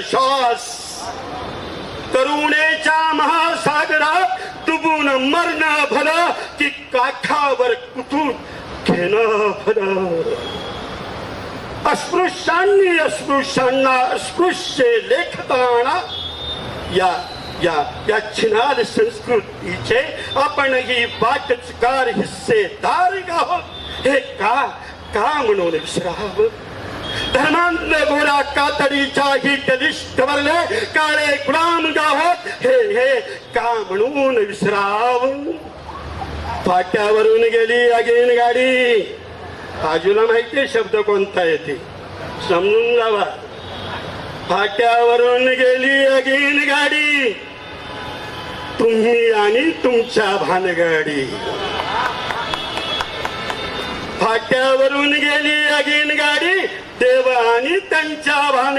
श्वास करुणेच्या महासागरात डुबून मरणं भलं की काठावर कुठून घेणं भलं. अस्पृश्यांनी अस्पृश्यांना अस्पृश्य लेखताना या या या छिनाल संस्कृतीचे आपण ही वाटचकार हिस्सेदार आहोत. हे का का म्हणून विसरावं. धर्मांध घोडा कातडीच्या ही कलिष्ठवरले काळे गुलाम आहोत. हे हे का म्हणून विसरावं. फाट्यावरून गेली अगेन गाडी. बाजूला माहितीये शब्द कोणता येते समजून जावा. फाट्यावरून गेली अगेन गाडी तुम्ही आणि तुमच्या भानगडी. फाट्यावरून गेली अगेन गाडी देव आणि त्यांच्या भान